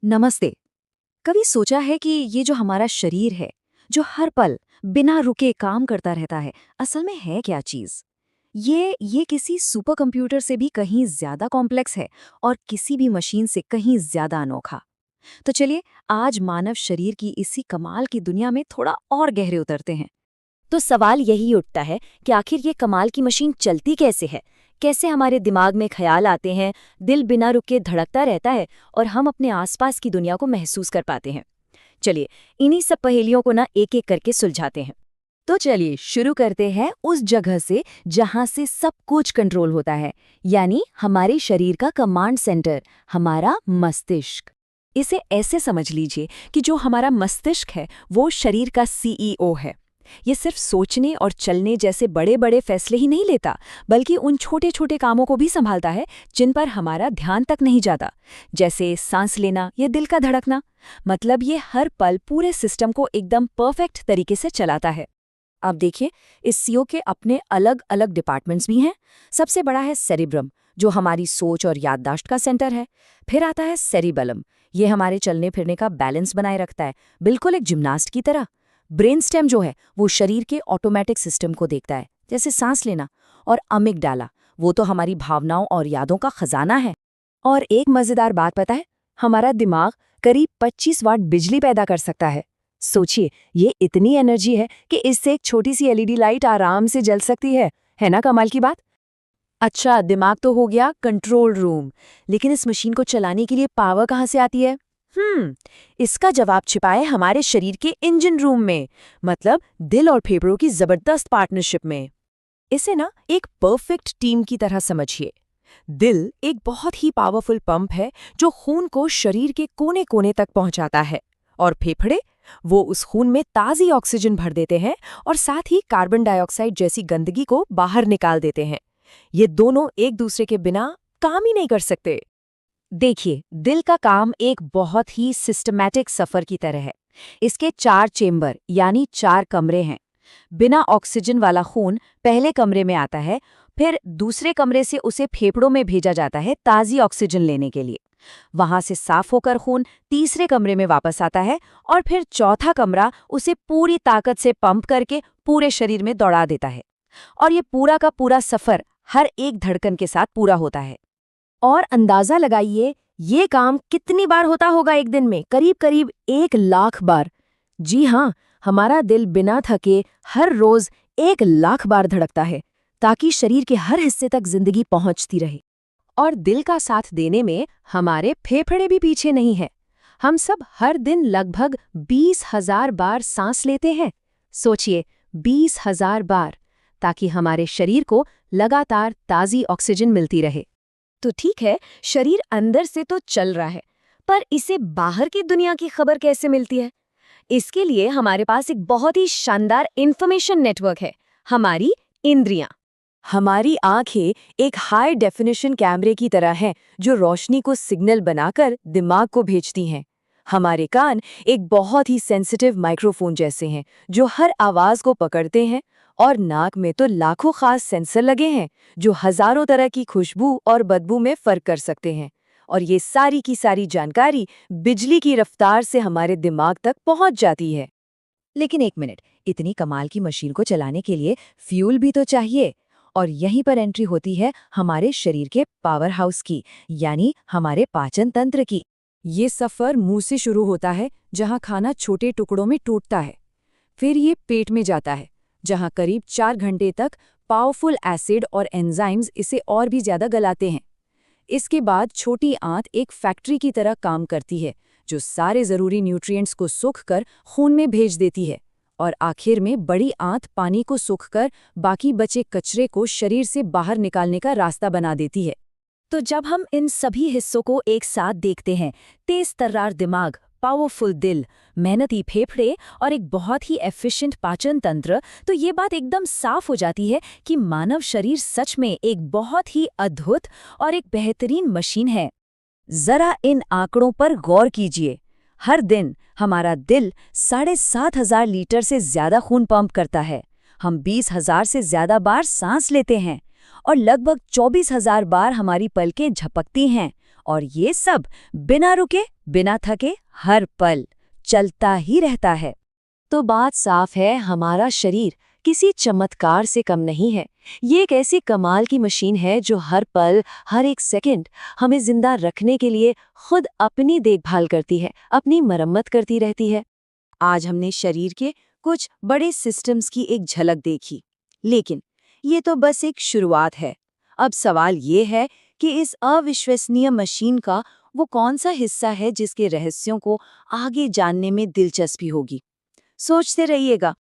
नमस्ते। कभी सोचा है कि ये जो हमारा शरीर है, जो हर पल बिना रुके काम करता रहता है, असल में है क्या चीज? ये किसी सुपर कंप्यूटर से भी कहीं ज्यादा कॉम्प्लेक्स है और किसी भी मशीन से कहीं ज्यादा अनोखा। तो चलिए, आज मानव शरीर की इसी कमाल की दुनिया में थोड़ा और गहरे उतरते हैं। तो सवाल यही उठता है कि आखिर ये कमाल की मशीन चलती कैसे है। कैसे हमारे दिमाग में ख्याल आते हैं, दिल बिना रुके धड़कता रहता है और हम अपने आसपास की दुनिया को महसूस कर पाते हैं। चलिए, इन्हीं सब पहेलियों को ना एक एक करके सुलझाते हैं। तो चलिए शुरू करते हैं उस जगह से जहां से सब कुछ कंट्रोल होता है, यानी हमारे शरीर का कमांड सेंटर, हमारा मस्तिष्क। इसे ऐसे समझ लीजिए कि जो हमारा मस्तिष्क है वो शरीर का सीईओ है। ये सिर्फ सोचने और चलने जैसे बड़े बड़े फैसले ही नहीं लेता, बल्कि उन छोटे छोटे कामों को भी संभालता है जिन पर हमारा ध्यान तक नहीं जाता, जैसे सांस लेना या दिल का धड़कना। मतलब ये हर पल पूरे सिस्टम को एकदम परफेक्ट तरीके से चलाता है। अब देखिए, इस सीओ के अपने अलग अलग डिपार्टमेंट्स भी हैं। सबसे बड़ा है सेरिब्रम, जो हमारी सोच और याददाश्त का सेंटर है। फिर आता है सेरिबेलम, ये हमारे चलने फिरने का बैलेंस बनाए रखता है, बिल्कुल एक जिम्नास्ट की तरह। ब्रेन स्टेम जो है वो शरीर के ऑटोमेटिक सिस्टम को देखता है, जैसे सांस लेना। और अमिगडाला, वो तो हमारी भावनाओं और यादों का खजाना है। और एक मजेदार बात पता है, हमारा दिमाग करीब 25 वाट बिजली पैदा कर सकता है। सोचिए, ये इतनी एनर्जी है कि इससे एक छोटी सी एलईडी लाइट आराम से जल सकती है ना कमाल की बात? अच्छा, दिमाग तो हो गया कंट्रोल रूम, लेकिन इस मशीन को चलाने के लिए पावर कहाँ से आती है? इसका जवाब छिपा है हमारे शरीर के इंजन रूम में, मतलब दिल और फेफड़ों की जबरदस्त पार्टनरशिप में। इसे ना एक परफेक्ट टीम की तरह समझिए। दिल एक बहुत ही पावरफुल पंप है जो खून को शरीर के कोने कोने तक पहुंचाता है। और फेफड़े, वो उस खून में ताज़ी ऑक्सीजन भर देते हैं और साथ ही कार्बन डाइऑक्साइड जैसी गंदगी को बाहर निकाल देते हैं। ये दोनों एक दूसरे के बिना काम ही नहीं कर सकते। देखिए, दिल का काम एक बहुत ही सिस्टमैटिक सफर की तरह है। इसके 4 चेंबर यानी 4 कमरे हैं। बिना ऑक्सीजन वाला खून पहले कमरे में आता है, फिर दूसरे कमरे से उसे फेफड़ों में भेजा जाता है ताज़ी ऑक्सीजन लेने के लिए। वहां से साफ होकर खून तीसरे कमरे में वापस आता है और फिर चौथा कमरा उसे पूरी ताकत से पंप करके पूरे शरीर में दौड़ा देता है। और ये पूरा का पूरा सफर हर एक धड़कन के साथ पूरा होता है। और अंदाजा लगाइए, ये काम कितनी बार होता होगा एक दिन में? करीब करीब 1 लाख बार। जी हाँ, हमारा दिल बिना थके हर रोज 1 लाख बार धड़कता है, ताकि शरीर के हर हिस्से तक जिंदगी पहुंचती रहे। और दिल का साथ देने में हमारे फेफड़े भी पीछे नहीं है। हम सब हर दिन लगभग 20,000 बार सांस लेते हैं। सोचिए, 20,000 बार, ताकि हमारे शरीर को लगातार ताज़ी ऑक्सीजन मिलती रहे। तो ठीक है, शरीर अंदर से तो चल रहा है, पर इसे बाहर की दुनिया की खबर कैसे मिलती है? इसके लिए हमारे पास एक बहुत ही शानदार इंफॉर्मेशन नेटवर्क है, हमारी इंद्रियां। हमारी आंखें एक हाई डेफिनेशन कैमरे की तरह हैं, जो रोशनी को सिग्नल बनाकर दिमाग को भेजती हैं। हमारे कान एक बहुत ही सेंसिटिव माइक्रोफोन जैसे हैं, जो हर आवाज को पकड़ते हैं। और नाक में तो लाखों खास सेंसर लगे हैं, जो हजारों तरह की खुशबू और बदबू में फर्क कर सकते हैं। और ये सारी की सारी जानकारी बिजली की रफ्तार से हमारे दिमाग तक पहुंच जाती है। लेकिन एक मिनट, इतनी कमाल की मशीन को चलाने के लिए फ्यूल भी तो चाहिए। और यहीं पर एंट्री होती है हमारे शरीर के पावर हाउस की, यानी हमारे पाचन तंत्र की। ये सफर मुंह से शुरू होता है, जहां खाना छोटे टुकड़ों में टूटता है। फिर ये पेट में जाता है, जहां करीब 4 घंटे तक पावरफुल एसिड और एंजाइम्स इसे और भी ज्यादा गलाते हैं। इसके बाद छोटी आंत एक फैक्ट्री की तरह काम करती है, जो सारे जरूरी न्यूट्रिएंट्स को सोखकर खून में भेज देती है। और आखिर में बड़ी आंत पानी को सोखकर बाकी बचे कचरे को शरीर से बाहर निकालने का रास्ता बना देती है। तो जब हम इन सभी हिस्सों को एक साथ देखते हैं, तेज तर्रार दिमाग, पावरफुल दिल, मेहनती फेफड़े और एक बहुत ही एफिशिएंट पाचन तंत्र, तो ये बात एकदम साफ हो जाती है कि मानव शरीर सच में एक बहुत ही अद्भुत और एक बेहतरीन मशीन है। जरा इन आंकड़ों पर गौर कीजिए। हर दिन हमारा दिल 7,500 लीटर से ज्यादा खून पंप करता है। हम 20,000 से ज्यादा बार सांस लेते हैं और लगभग 24,000 बार हमारी पलकें झपकती हैं। और ये सब बिना रुके, बिना थके हर पल चलता ही रहता है। तो बात साफ है, हमारा शरीर किसी चमत्कार से कम नहीं है। ये एक ऐसी कमाल की मशीन है जो हर पल, हर एक सेकंड हमें जिंदा रखने के लिए खुद अपनी देखभाल करती है, अपनी मरम्मत करती रहती है। आज हमने शरीर के कुछ बड़े सिस्टम्स की एक झलक देखी, लेकिन ये तो बस एक शुरुआत है। अब सवाल ये है कि इस अविश्वसनीय मशीन का वो कौन सा हिस्सा है जिसके रहस्यों को आगे जानने में दिलचस्पी होगी। सोचते रहिएगा।